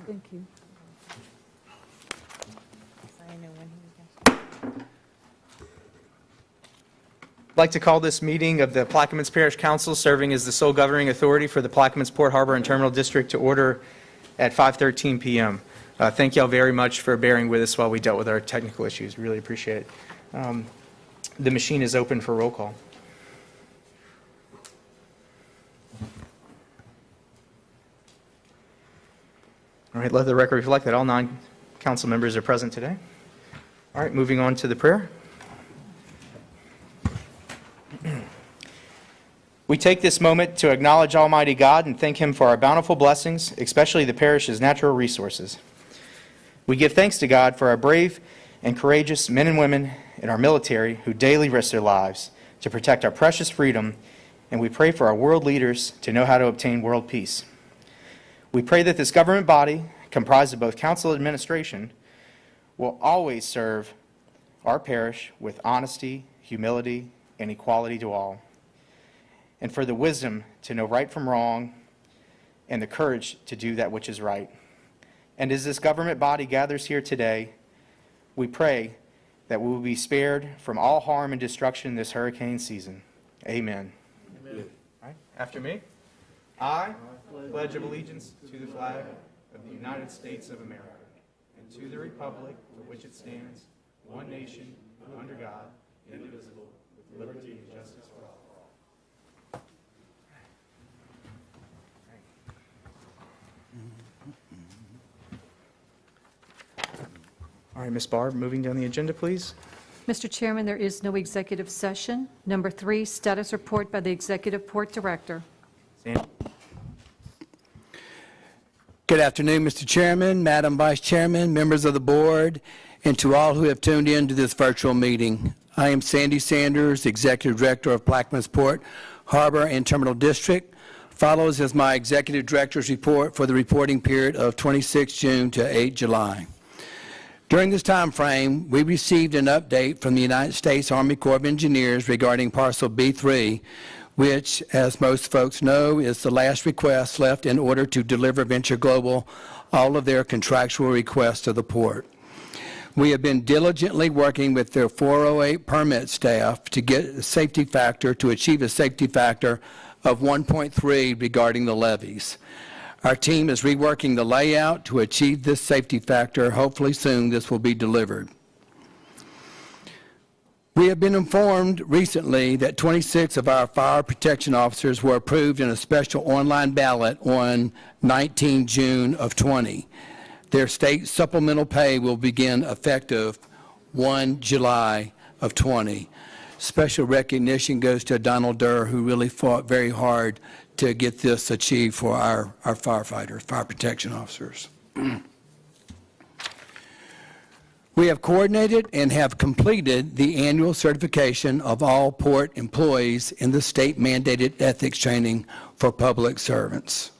Thank you. I'd like to call this meeting of the Plaquemines Parish Council, serving as the sole governing authority for the Plaquemines Port Harbor and Terminal District, to order at 5:13 p.m. Thank you all very much for bearing with us while we dealt with our technical issues. Really appreciate it. The machine is open for roll call. All right, let the record reflect that all 9 council members are present today. All right, moving on to the prayer. We take this moment to acknowledge Almighty God and thank Him for our bountiful blessings, especially the parish's natural resources. We give thanks to God for our brave and courageous men and women in our military who daily risk their lives to protect our precious freedom, and we pray for our world leaders to know how to obtain world peace. We pray that this government body, comprised of both council and administration, will always serve our parish with honesty, humility, and equality to all, and for the wisdom to know right from wrong and the courage to do that which is right. And as this government body gathers here today, we pray that we will be spared from all harm and destruction this hurricane season. Amen. Amen. All right. After me. I pledge allegiance to the flag of the United States of America and to the republic for which it stands, one nation, under God, indivisible, with liberty and justice for all. All right, Ms. Barr, moving down the agenda, please. Mr. Chairman, there is no executive session. Number 3, status report by the Executive Port Director. Sandy. Good afternoon, Mr. Chairman, Madam Vice Chairman, members of the board, and to all who have tuned in to this virtual meeting. I am Sandy Sanders, Executive Director of Plaquemines Port Harbor and Terminal District. Follows is my Executive Director's report for the reporting period of 26 June to 8 July. During this time frame, we received an update from the United States Army Corps of Engineers regarding Parcel B3, which, as most folks know, is the last request left in order to deliver Venture Global all of their contractual requests to the port. We have been diligently working with their 408 permit staff to get a safety factor, to achieve a safety factor of 1.3 regarding the levees. Our team is reworking the layout to achieve this safety factor. Hopefully soon this will be delivered. We have been informed recently that 26 of our fire protection officers were approved in a special online ballot on 19 June of 20. Their state supplemental pay will begin effective 1 July of 20. Special recognition goes to Donald Durr, who really fought very hard to get this achieved for our firefighters, fire protection officers. We have coordinated and have completed the annual certification of all port employees in the state-mandated ethics training for public servants.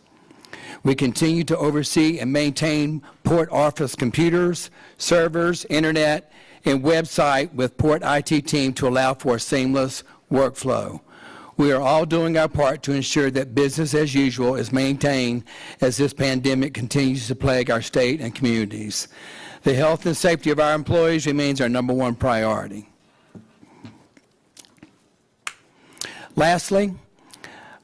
We continue to oversee and maintain port office computers, servers, internet, and website with port IT team to allow for a seamless workflow. We are all doing our part to ensure that business as usual is maintained as this pandemic continues to plague our state and communities. The health and safety of our employees remains our #1 priority. Lastly,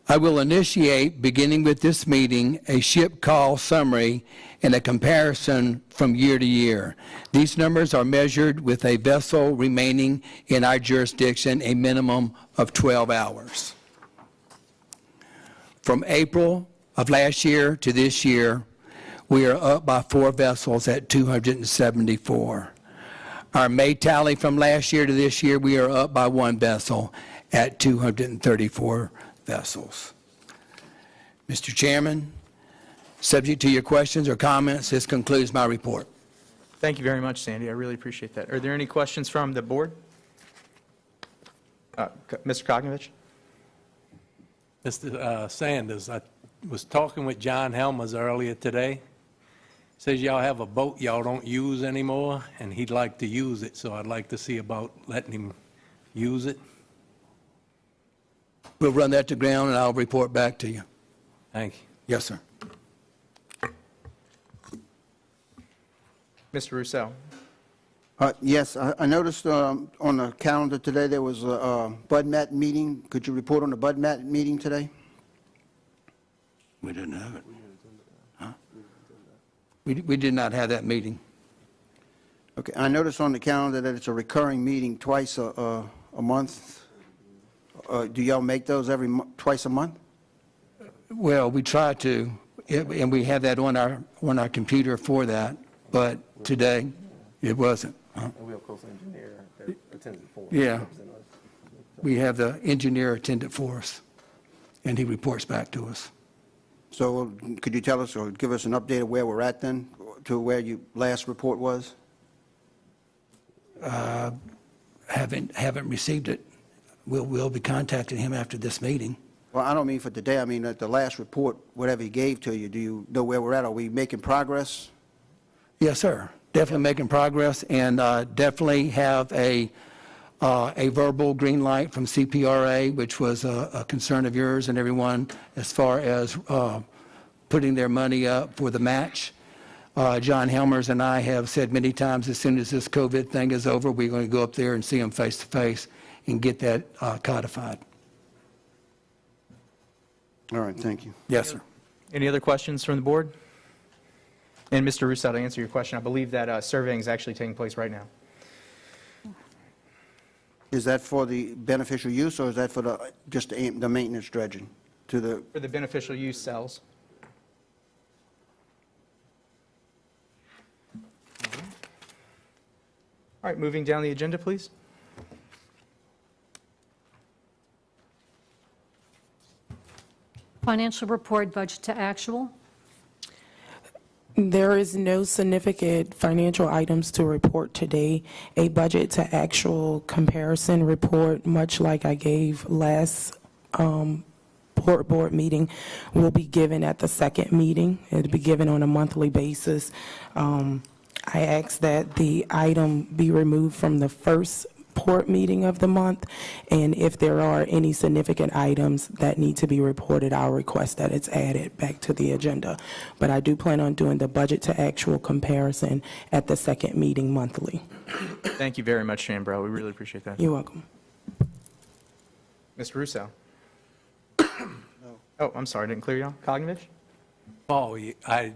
I will initiate, beginning with this meeting, a ship call summary and a comparison from year to year. These numbers are measured with a vessel remaining in our jurisdiction a minimum of 12 hours. From April of last year to this year, we are up by 4 vessels at 274. Our May tally from last year to this year, we are up by 1 vessel at 234 vessels. Mr. Chairman, subject to your questions or comments, this concludes my report. Thank you very much, Sandy. I really appreciate that. Are there any questions from the board? Mr. Kognovich? Mr. Sanders, I was talking with John Helmers earlier today. Says y'all have a boat y'all don't use anymore, and he'd like to use it, so I'd like to see about letting him use it. We'll run that to ground, and I'll report back to you. Thank you. Yes, sir. Mr. Rousseau. Yes, I noticed on the calendar today there was a BudMat meeting. Could you report on the BudMat meeting today? We didn't have it. Huh? We did not have that meeting. Okay, I noticed on the calendar that it's a recurring meeting twice a month. Do y'all make those twice a month? Well, we try to, and we have that on our computer for that, but today, it wasn't. Huh? And we have close engineer that attends it for us. Yeah. represent us. We have the engineer attend it for us, and he reports back to us. So could you tell us or give us an update of where we're at then, to where your last report was? Haven't received it. We'll be contacting him after this meeting. Well, I don't mean for today, I mean at the last report, whatever he gave to you, do you know where we're at? Are we making progress? Yes, sir. Definitely making progress, and definitely have a verbal green light from CPRA, which was a concern of yours and everyone, as far as putting their money up for the match. John Helmers and I have said many times, as soon as this COVID thing is over, we're going to go up there and see them face to face and get that codified. All right, thank you. Yes, sir. Any other questions from the board? And Mr. Rousseau, to answer your question, I believe that surveying is actually taking place right now. Is that for the beneficial use, or is that for just the maintenance dredging to the? For the beneficial use cells. All right, moving down the agenda, please. Financial report, budget to actual. There is no significant financial items to report today. A budget to actual comparison report, much like I gave last port board meeting, will be given at the second meeting. It'll be given on a monthly basis. I ask that the item be removed from the first port meeting of the month, and if there are any significant items that need to be reported, I'll request that it's added back to the agenda. But I do plan on doing the budget to actual comparison at the second meeting monthly. Thank you very much, Shan Bro. We really appreciate that. You're welcome. Mr. Russo. Oh, I'm sorry, I didn't clear you all. Cognovich? Paul, you had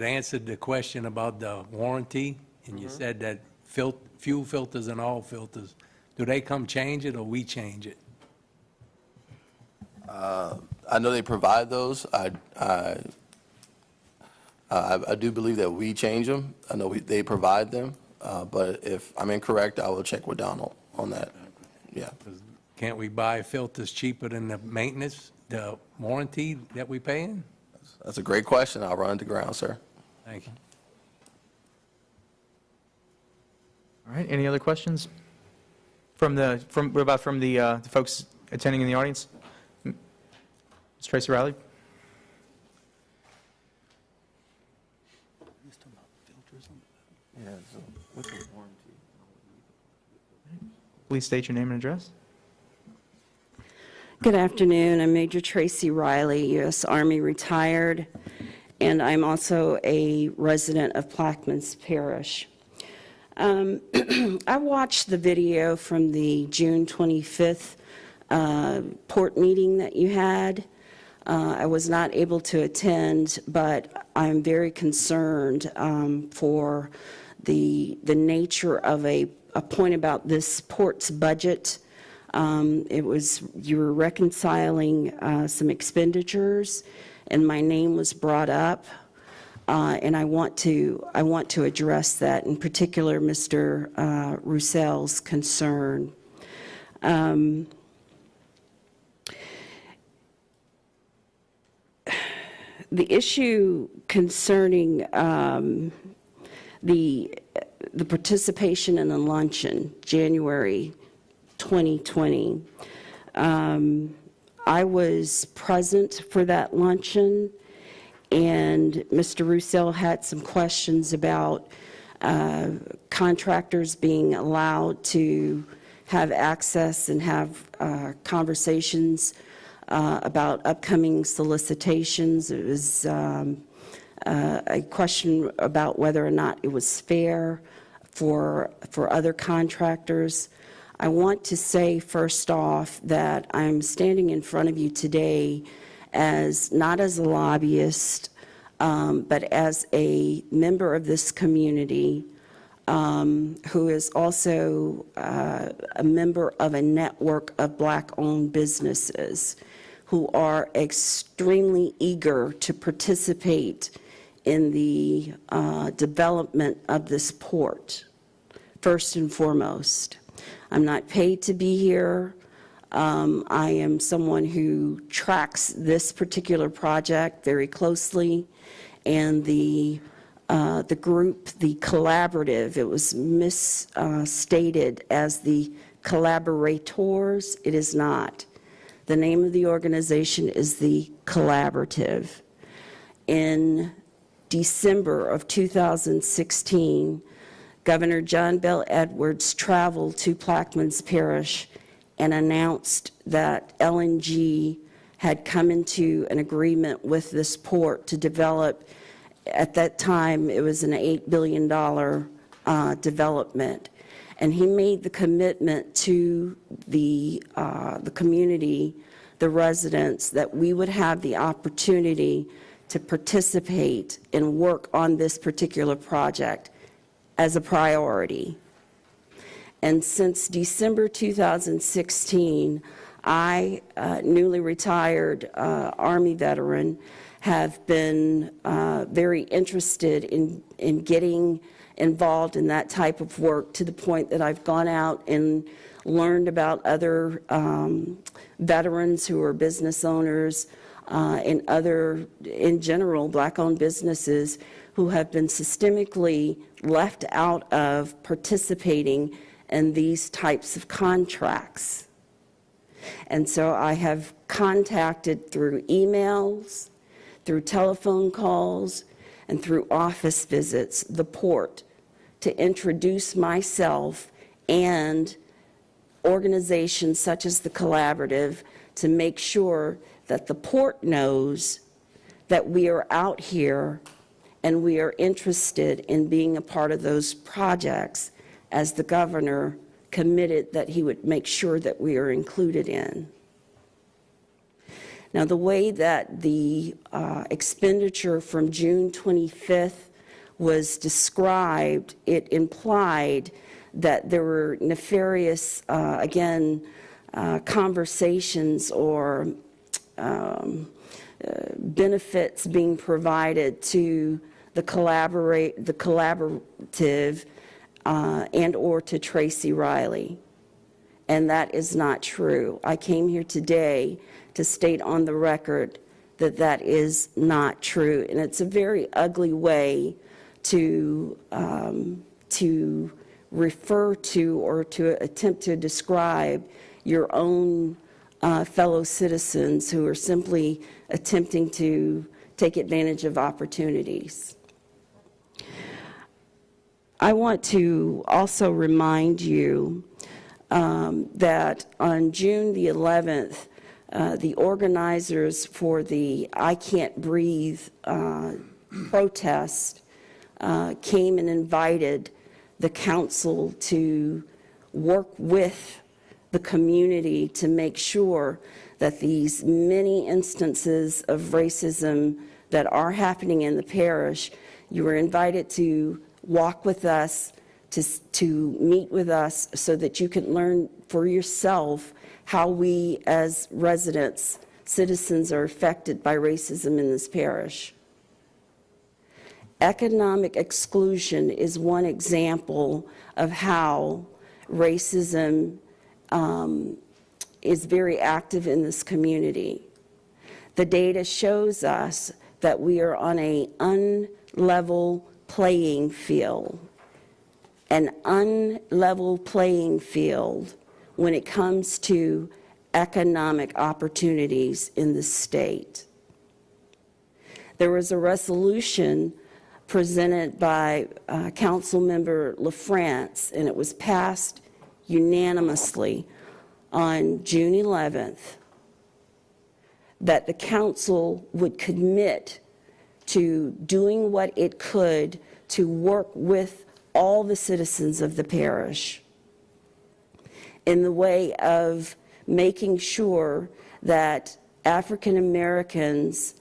answered the question about the warranty, and you said that fuel filters and all filters, do they come change it or we change it? I know they provide those. I do believe that we change them. I know they provide them, but if I'm incorrect, I will check with Donald on that. Yeah. Can't we buy filters cheaper than the maintenance, the warranty that we pay in? That's a great question. I'll run it to ground, sir. Thank you. All right, any other questions? What about from the folks attending in the audience? Ms. Tracy Riley? Yeah, so what's the warranty? Please state your name and address. Good afternoon. I'm Major Tracy Riley, U.S. Army retired, and I'm also a resident of Plaquemines Parish. I watched the video from the June 25th port meeting that you had. I was not able to attend, but I'm very concerned for the nature of a point about this port's budget. You were reconciling some expenditures, and my name was brought up. And I want to address that, in particular, Mr. Roussel's concern. The issue concerning the participation in the luncheon, January 2020, I was present for that luncheon. And Mr. Roussel had some questions about contractors being allowed to have access and have conversations about upcoming solicitations. It was a question about whether or not it was fair for other contractors. I want to say first off that I'm standing in front of you today as not as a lobbyist, but as a member of this community who is also a member of a network of Black-owned businesses who are extremely eager to participate in the development of this port, first and foremost. I'm not paid to be here. I am someone who tracks this particular project very closely, and the group, the collaborative, it was misstated as the collaborators. It is not. The name of the organization is the Collaborative. In December of 2016, Governor John Bel Edwards traveled to Plaquemines Parish and announced that LNG had come into an agreement with this port to develop, at that time, it was an $8 billion development. And he made the commitment to the community, the residents, that we would have the opportunity to participate and work on this particular project as a priority. And since December 2016, I, newly retired Army veteran, have been very interested in getting involved in that type of work, to the point that I've gone out and learned about other veterans who are business owners and other, in general, Black-owned businesses who have been systemically left out of participating in these types of contracts. And so I have contacted through emails, through telephone calls, and through office visits the port to introduce myself and organizations such as the Collaborative to make sure that the port knows that we are out here and we are interested in being a part of those projects, as the governor committed that he would make sure that we are included in. Now, the way that the expenditure from June 25th was described, it implied that there were nefarious, conversations or benefits being provided to the collaborative and or to Tracy Riley. And that is not true. I came here today to state on the record that that is not true. And it's a very ugly way to refer to or to attempt to describe your own fellow citizens who are simply attempting to take advantage of opportunities. I want to also remind you that on June the 11th, the organizers for the I Can't Breathe protest came and invited the council to work with the community to make sure that these many instances of racism that are happening in the parish, you were invited to walk with us, to meet with us, so that you can learn for yourself how we as residents, citizens, are affected by racism in this parish. Economic exclusion is one example of how racism is very active in this community. The data shows us that we are on an unlevel playing field, an unlevel playing field when it comes to economic opportunities in the state. There was a resolution presented by Councilmember LaFrance, and it was passed unanimously on June 11th, that the council would commit to doing what it could to work with all the citizens of the parish in the way of making sure that African Americans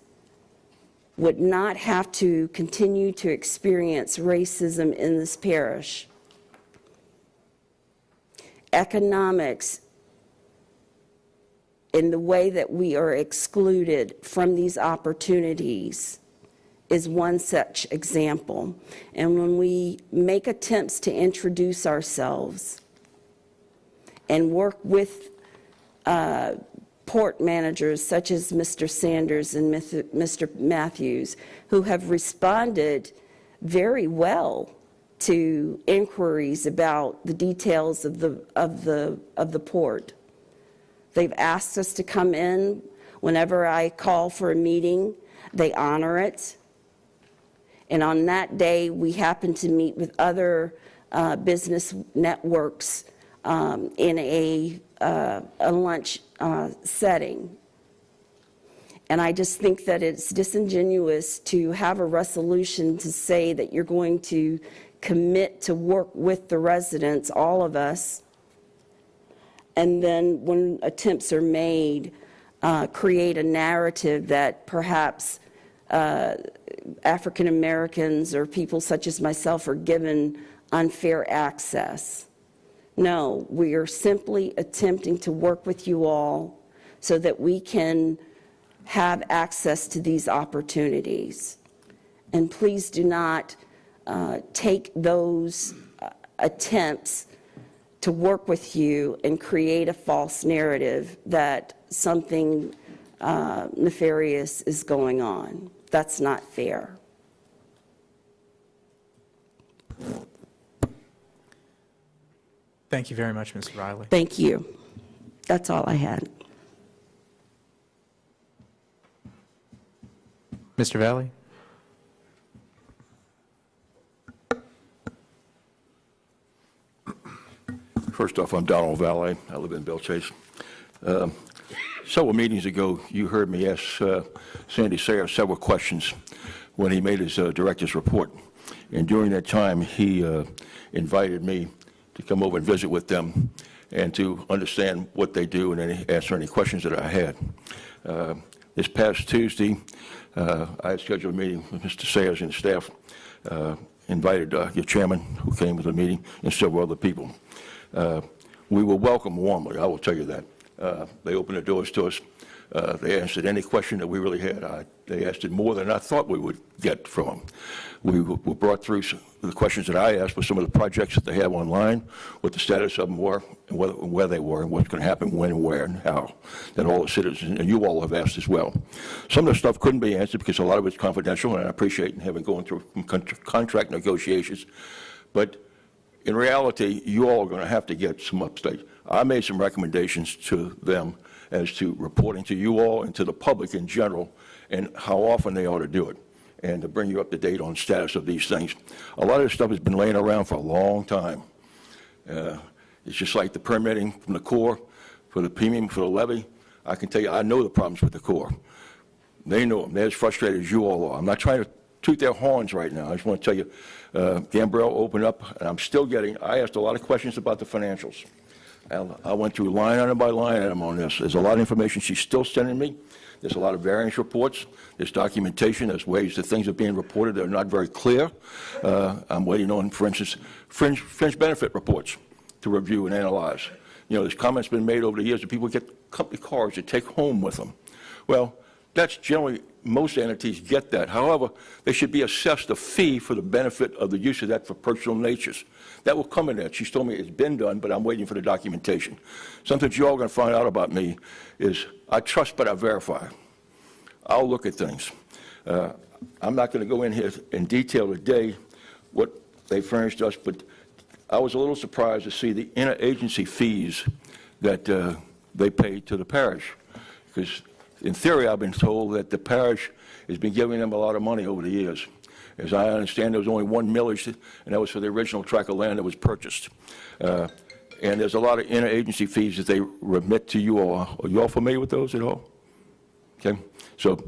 would not have to continue to experience racism in this parish. Economics, in the way that we are excluded from these opportunities, is one such example. And when we make attempts to introduce ourselves and work with port managers such as Mr. Sanders and Mr. Matthews, who have responded very well to inquiries about the details of the port. They've asked us to come in whenever I call for a meeting. They honor it. And on that day, we happen to meet with other business networks in a lunch setting. And I just think that it's disingenuous to have a resolution to say that you're going to commit to work with the residents, all of us, and then when attempts are made, create a narrative that perhaps African Americans or people such as myself are given unfair access. No, we are simply attempting to work with you all so that we can have access to these opportunities. And please do not take those attempts to work with you and create a false narrative that something nefarious is going on. That's not fair. Thank you very much, Ms. Riley. Thank you. That's all I had. Mr. Valley? First off, I'm Donald Valet. I live in Belle Chase. Several meetings ago, you heard me ask Sandy Sayers several questions when he made his director's report. And during that time, he invited me to come over and visit with them and to understand what they do and answer any questions that I had. This past Tuesday, I had scheduled a meeting with Mr. Sayers and staff, invited your chairman, who came to the meeting, and several other people. We were welcomed warmly, I will tell you that. They opened the doors to us. They answered any question that we really had. They asked it more than I thought we would get from them. We were brought through the questions that I asked with some of the projects that they have online, what the status of them were, and where they were, and what's going to happen, when, where, and how, that all the citizens, and you all have asked as well. Some of the stuff couldn't be answered because a lot of it's confidential, and I appreciate having gone through contract negotiations. But in reality, you all are going to have to get some update. I made some recommendations to them as to reporting to you all and to the public in general and how often they ought to do it and to bring you up to date on status of these things. A lot of this stuff has been laying around for a long time. It's just like the permitting from the Corps for the premium for the levy. I can tell you, I know the problems with the Corps. They know them. They're as frustrated as you all are. I'm not trying to toot their horns right now. I just want to tell you, Gambrell opened up, and I asked a lot of questions about the financials. I went through line item by line item on this. There's a lot of information she's still sending me. There's a lot of variance reports. There's documentation. There's ways that things are being reported that are not very clear. I'm waiting on, for instance, fringe benefit reports to review and analyze. You know, there's comments been made over the years that people get company cars to take home with them. Well, that's generally, most entities get that. However, they should be assessed a fee for the benefit of the use of that for personal natures. That will come in there. She's told me it's been done, but I'm waiting for the documentation. Something you're all going to find out about me is I trust but I verify. I'll look at things. I'm not going to go in here in detail today what they furnished us, but I was a little surprised to see the interagency fees that they pay to the parish. Because in theory, I've been told that the parish has been giving them a lot of money over the years. As I understand, there was only one millage, and that was for the original tract of land that was purchased. And there's a lot of interagency fees that they remit to you all. Are you all familiar with those at all? Okay. So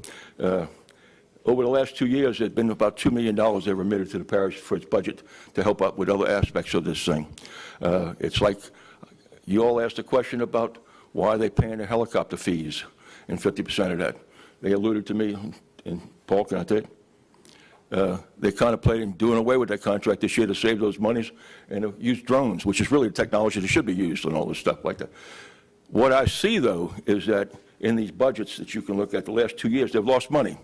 over the last 2 years, there's been about $2 million they've remitted to the parish for its budget to help out with other aspects of this thing. It's like you all asked a question about why they're paying the helicopter fees and 50% of that. They alluded to me, and Paul, can I take it? They're contemplating doing away with that contract this year to save those monies and use drones, which is really the technology that should be used and all this stuff like that. What I see, though, is that in these budgets that you can look at the last 2 years, they've lost money.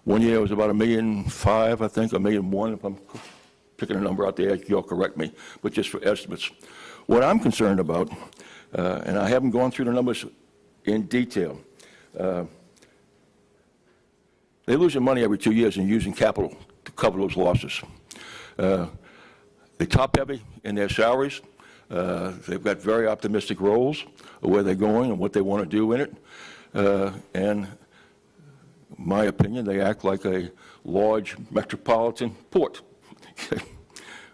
1 year it was about $1.5 million, I think, or $1.1 million, if I'm picking a number out there, you'll correct me, but just for estimates. What I'm concerned about, and I haven't gone through the numbers in detail, they're losing money every 2 years and using capital to cover those losses. They're top-heavy in their salaries. They've got very optimistic roles of where they're going and what they want to do in it. And my opinion, they act like a large metropolitan port.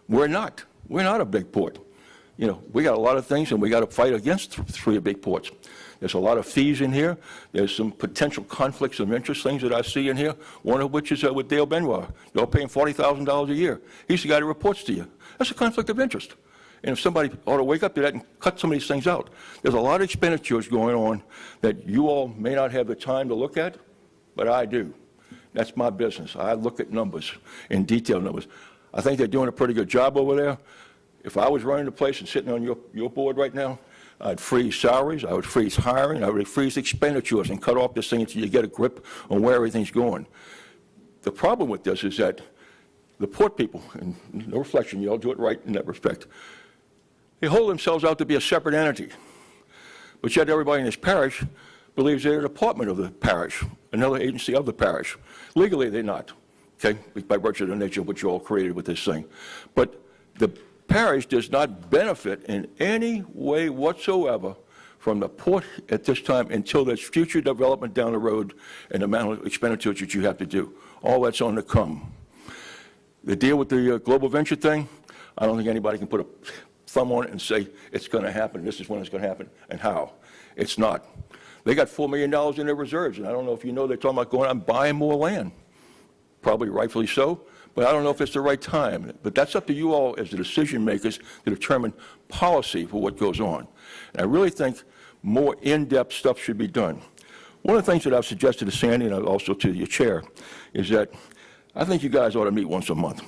We're not. We're not a big port. You know, we got a lot of things, and we got to fight against three big ports. There's a lot of fees in here. There's some potential conflicts of interest things that I see in here, one of which is with Dale Benoit. You're paying $40,000 a year. He's the guy that reports to you. That's a conflict of interest. And if somebody ought to wake up to that and cut some of these things out. There's a lot of expenditures going on that you all may not have the time to look at, but I do. That's my business. I look at numbers, in detailed numbers. I think they're doing a pretty good job over there. If I was running the place and sitting on your board right now, I'd freeze salaries, I would freeze hiring, I would freeze expenditures and cut off this thing until you get a grip on where everything's going. The problem with this is that the port people, and no reflection, you all do it right in that respect, they hold themselves out to be a separate entity. But yet everybody in this parish believes they're a department of the parish, another agency of the parish. Legally, they're not, okay, by virtue of the nature of what you all created with this thing. But the parish does not benefit in any way whatsoever from the port at this time until there's future development down the road and the amount of expenditures that you have to do. All that's on the come. The deal with the global venture thing, I don't think anybody can put a thumb on it and say it's going to happen, this is when it's going to happen, and how. It's not. They got $4 million in their reserves, and I don't know if you know they're talking about going out and buying more land. Probably rightfully so, but I don't know if it's the right time. But that's up to you all as the decision makers to determine policy for what goes on. And I really think more in-depth stuff should be done. One of the things that I've suggested to Sandy and also to your chair is that I think you guys ought to meet once a month.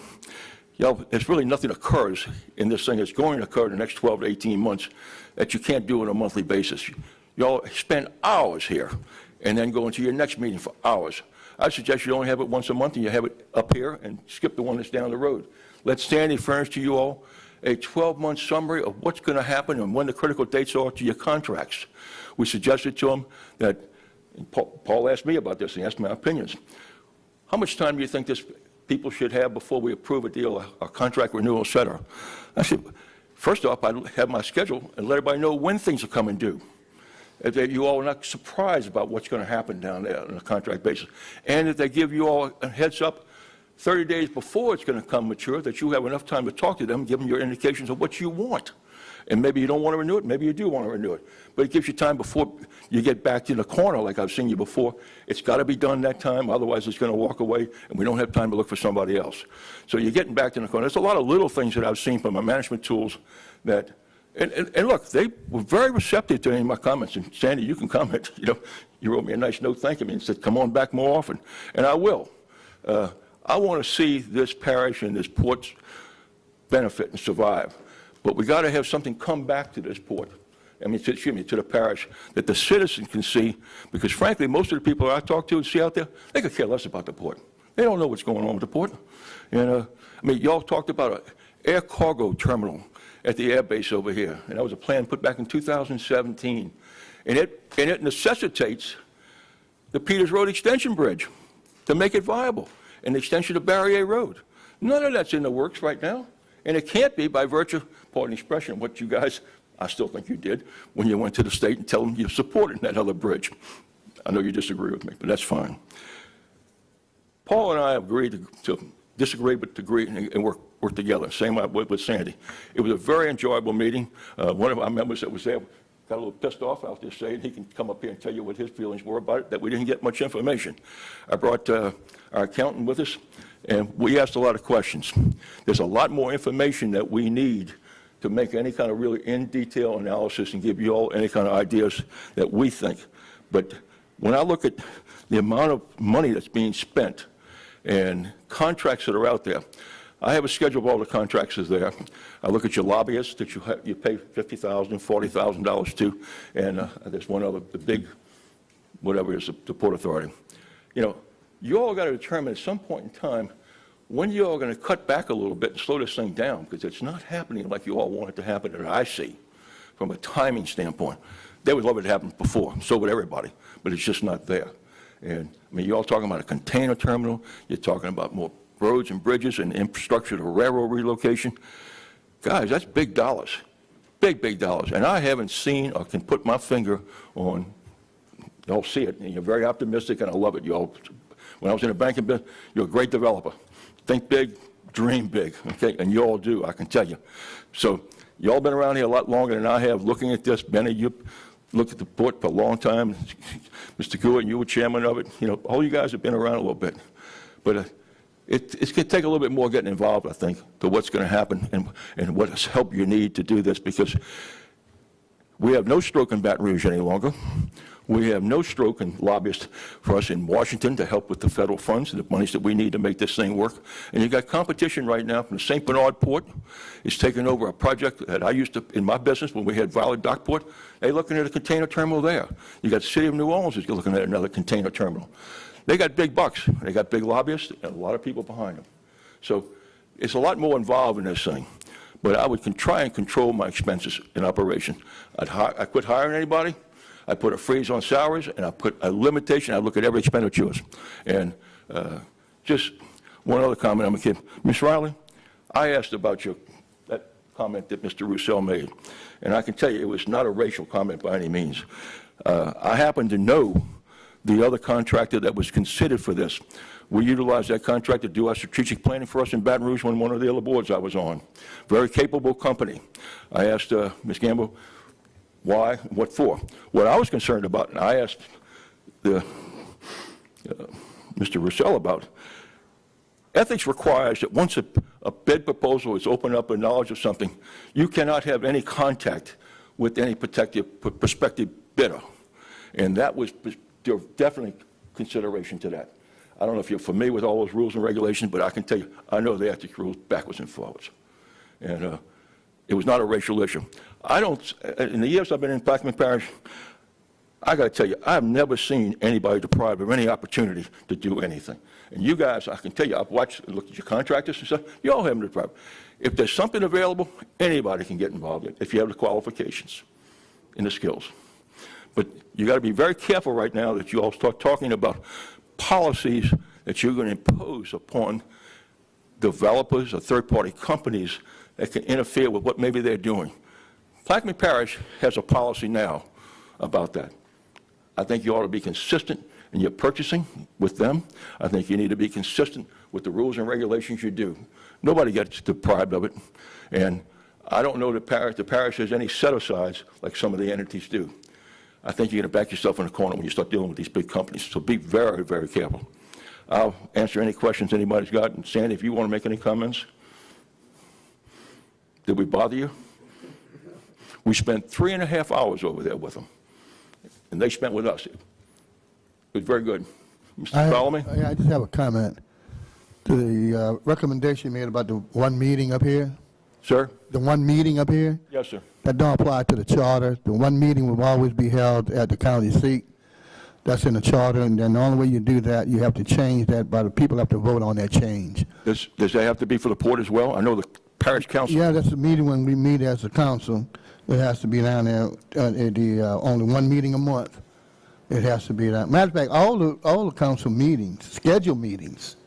Y'all, there's really nothing occurs in this thing that's going to occur in the next 12 to 18 months that you can't do on a monthly basis. Y'all spend hours here and then go into your next meeting for hours. I suggest you only have it once a month and you have it up here and skip the one that's down the road. Let Sandy furnish to you all a 12-month summary of what's going to happen and when the critical dates are to your contracts. We suggested to him that, and Paul asked me about this, and he asked my opinions. How much time do you think this people should have before we approve a deal, a contract renewal, et cetera? I said, first off, I'd have my schedule and let everybody know when things are coming due. That you all are not surprised about what's going to happen down there on a contract basis. And that they give you all a heads up 30 days before it's going to come mature, that you have enough time to talk to them, give them your indications of what you want. And maybe you don't want to renew it, maybe you do want to renew it. But it gives you time before you get back to the corner like I've seen you before. It's got to be done that time, otherwise it's going to walk away and we don't have time to look for somebody else. So you're getting back to the corner. There's a lot of little things that I've seen from my management tools that, and look, they were very receptive to any of my comments. And Sandy, you can comment. You know, you wrote me a nice note thanking me and said, come on back more often. And I will. I want to see this parish and this port benefit and survive. But we got to have something come back to this port. I mean, excuse me, to the parish that the citizen can see, because frankly, most of the people I talk to and see out there, they could care less about the port. They don't know what's going on with the port. And I mean, y'all talked about an air cargo terminal at the air base over here, and that was a plan put back in 2017. And it necessitates the Peters Road Extension Bridge to make it viable, and the extension of Barrier Road. None of that's in the works right now, and it can't be by virtue, pardon the expression, what you guys, I still think you did, when you went to the state and tell them you supported that other bridge. I know you disagree with me, but that's fine. Paul and I agreed to disagree but agree and work together, same with Sandy. It was a very enjoyable meeting. One of our members that was there got a little pissed off, I'll just say, and he can come up here and tell you what his feelings were about it, that we didn't get much information. I brought our accountant with us, and we asked a lot of questions. There's a lot more information that we need to make any kind of really in-detail analysis and give you all any kind of ideas that we think. But when I look at the amount of money that's being spent and contracts that are out there, I have a schedule of all the contracts that's there. I look at your lobbyists that you pay $50,000, $40,000 to, and there's one other, the big, whatever it is, the Port Authority. You know, you all got to determine at some point in time when you all going to cut back a little bit and slow this thing down, because it's not happening like you all want it to happen that I see from a timing standpoint. They would love it to happen before, so would everybody, but it's just not there. And I mean, you're all talking about a container terminal, you're talking about more roads and bridges and infrastructure to railroad relocation. Guys, that's big dollars, big, big dollars. And I haven't seen or can put my finger on, y'all see it, and you're very optimistic, and I love it. Y'all, when I was in the banking business, you're a great developer. Think big, dream big, okay? And you all do, I can tell you. So y'all been around here a lot longer than I have looking at this. Benny, you looked at the port for a long time. Mr. Gould, you were chairman of it. You know, all you guys have been around a little bit. But it's going to take a little bit more getting involved, I think, to what's going to happen and what help you need to do this, because we have no stroke in Baton Rouge any longer. We have no stroke in lobbyists for us in Washington to help with the federal funds and the monies that we need to make this thing work. And you got competition right now from the St. Bernard Port. It's taking over a project that I used to, in my business, when we had Valley Dockport, they're looking at a container terminal there. You got the City of New Orleans is looking at another container terminal. They got big bucks. They got big lobbyists and a lot of people behind them. So it's a lot more involved in this thing. But I would try and control my expenses in operation. I quit hiring anybody. I put a freeze on salaries, and I put a limitation. I look at every expenditures. And just one other comment I'm going to give. Ms. Riley, I asked about that comment that Mr. Roussel made. And I can tell you it was not a racial comment by any means. I happen to know the other contractor that was considered for this. We utilized that contractor to do our strategic planning for us in Baton Rouge on one of the other boards I was on. Very capable company. I asked Ms. Gamble, why, what for? What I was concerned about, and I asked Mr. Roussel about, ethics requires that once a bid proposal is opened up in knowledge of something, you cannot have any contact with any prospective bidder. And that was definitely consideration to that. I don't know if you're familiar with all those rules and regulations, but I can tell you, I know the ethics rules backwards and forwards. And it was not a racial issue. In the years I've been in Plaquemine Parish, I got to tell you, I've never seen anybody deprived of any opportunity to do anything. And you guys, I can tell you, I've watched and looked at your contractors and stuff, you all have them deprived. If there's something available, anybody can get involved in it if you have the qualifications and the skills. But you got to be very careful right now that you all start talking about policies that you're going to impose upon developers or third-party companies that can interfere with what maybe they're doing. Plaquemine Parish has a policy now about that. I think you ought to be consistent in your purchasing with them. I think you need to be consistent with the rules and regulations you do. Nobody gets deprived of it. And I don't know that the parish has any set-asides like some of the entities do. I think you're going to back yourself in the corner when you start dealing with these big companies. So be very, very careful. I'll answer any questions anybody's got. And Sandy, if you want to make any comments. Did we bother you? We spent 3.5 hours over there with them, and they spent with us. It was very good. Mr. Solomon? I just have a comment to the recommendation made about the one meeting up here. Sir? The one meeting up here. Yes, sir. That don't apply to the charter. The one meeting will always be held at the county seat. That's in the charter, and then the only way you do that, you have to change that, but the people have to vote on that change. Does that have to be for the port as well? I know the parish council. Yeah, that's the meeting when we meet as a council. It has to be down there only one meeting a month. It has to be that. Matter of fact, all the council meetings, scheduled meetings,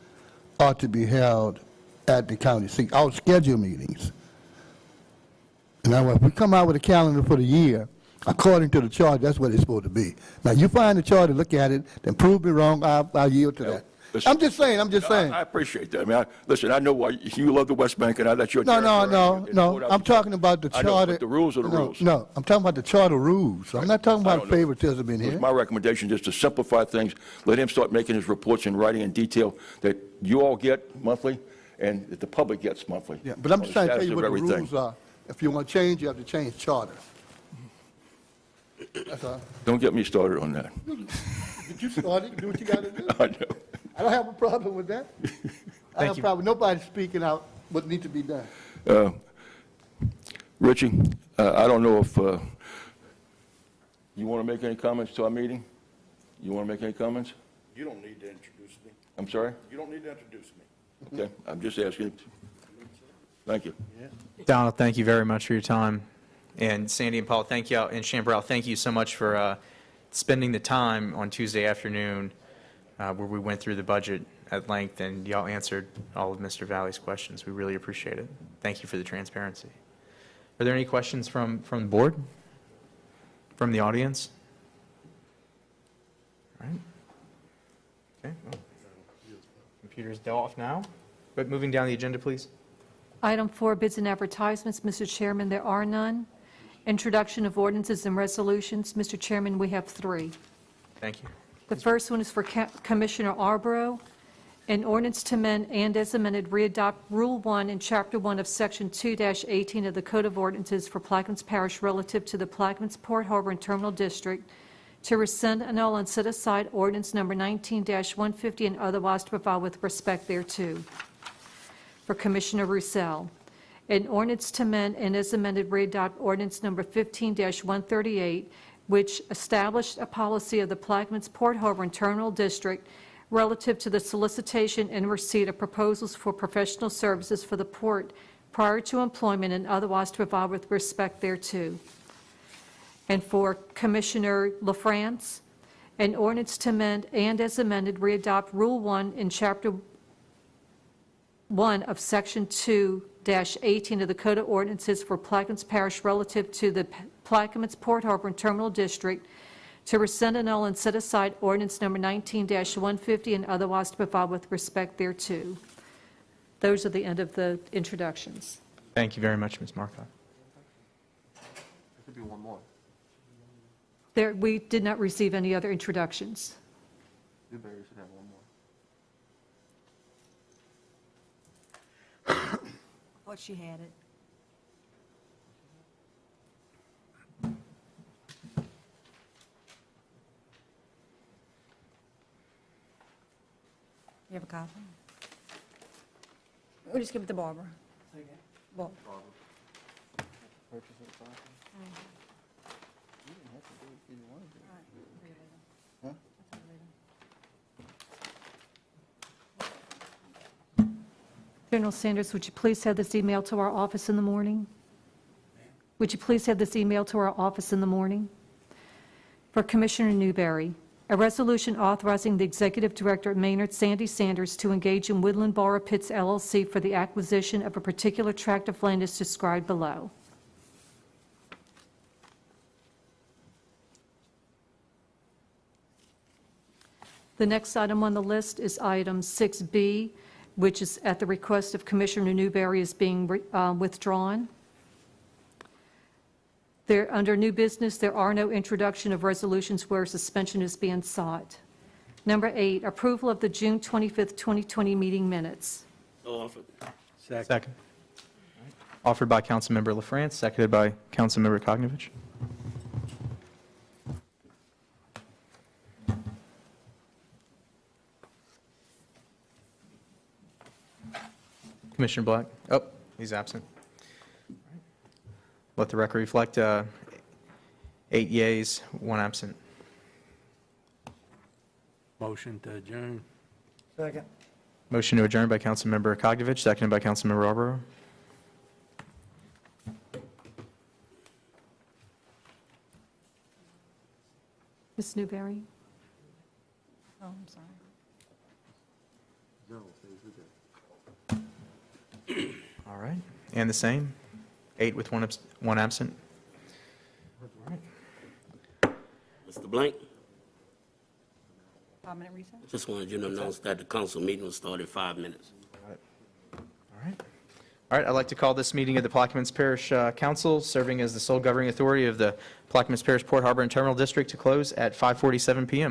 ought to be held at the county seat. All scheduled meetings. Now, if we come out with a calendar for the year, according to the charter, that's what it's supposed to be. Now, you find the charter, look at it, then prove me wrong, I'll yield to that. Listen, I'm just saying. I appreciate that. I mean, listen, I know why you love the West Bank, and that's your territory. No. I'm talking about the I know, charter. but the rules are the rules. No, I'm talking about the charter rules. I'm not talking I about don't know. favoritism in It was here. my recommendation just to simplify things, let him start making his reports in writing in detail that you all get monthly and that the public gets monthly. Yeah, but I'm on just the trying to tell status you of what the everything. rules are. If you want to change, you have to change charter. That's all. Don't get me started on that. Did you start it? Do what you got to do. I know. I don't have a problem with that. I have a problem with nobody speaking out what needs to be done. Richie, I don't know if you want to make any comments to our meeting? You want to make any comments? You don't need to introduce me. I'm sorry? You don't need to introduce me. Okay, I'm just asking. Thank you. Donald, thank you very much for your time. And Sandy and Paul, thank you, and Chambrel, thank you so much for spending the time on Tuesday afternoon where we went through the budget at length, and y'all answered all of Mr. Valley's questions. We really appreciate it. Thank you for the transparency. Are there any questions from the board? From the audience? All right. Okay. Well, computer's off now. But moving down the agenda, please. Item 4, bids and advertisements. Mr. Chairman, there are none. Introduction of ordinances and resolutions. Mr. Chairman, we have 3. Thank you. The first one is for Commissioner Arborough. An ordinance to amend and as amended readopt Rule 1 in Chapter 1 of Section 2-18 of the Code of Ordinances for Plaquemines Parish relative to the Plaquemines Port Harbor and Terminal District to rescind, annul, and set aside ordinance number 19-150 and otherwise to provide with respect thereto. For Commissioner Roussel, an ordinance to amend and as amended readopt ordinance number 15-138, which established a policy of the Plaquemines Port Harbor and Terminal District relative to the solicitation and receipt of proposals for professional services for the port prior to employment and otherwise to provide with respect thereto. And for Commissioner LaFrance, an ordinance to amend and as amended readopt Rule 1 in Chapter 1 of Section 2-18 of the Code of Ordinances for Plaquemines Parish relative to the Plaquemines Port Harbor and Terminal District to rescind, annul, and set aside ordinance number 19-150 and otherwise to provide with respect thereto. Those are the end of the introductions. Thank you very much, Ms. Marcotte. There could be one more. We did not receive any other introductions. Newberry should have one more. Thought she had it. You have a copy? We'll just give it to Barbara. Barbara. General Sanders, would you please have this email to our office in the morning? Would you please have this email to our office in the morning? For Commissioner Newberry, a resolution authorizing the Executive Director at Maynard, Sandy Sanders, to engage in Woodland Borough Pits LLC for the acquisition of a particular tract of land as described below. The next item on the list is item 6B, which is at the request of Commissioner Newberry is being withdrawn. Under new business, there are no introduction of resolutions where suspension is being sought. Number 8, approval of the June 25th, 2020 meeting minutes. Second. Offered by Councilmember LaFrance, seconded by Councilmember Kognovich. Commissioner Black? Oh, he's absent. Let the record reflect 8 yeas, 1 absent. Motion to adjourn. Second. Motion to adjourn by Councilmember Kognovich, seconded by Councilmember Arborough. Ms. Newberry? Oh, I'm sorry. All right, and the same, 8 with 1 absent. Mr. Blank? 5-minute recess? Just wanted you to announce that the council meeting will start in 5 minutes. All right, I'd like to call this meeting of the Plaquemines Parish Council, serving as the sole governing authority of the Plaquemines Parish Port Harbor and Terminal District, to close at 5:47 PM.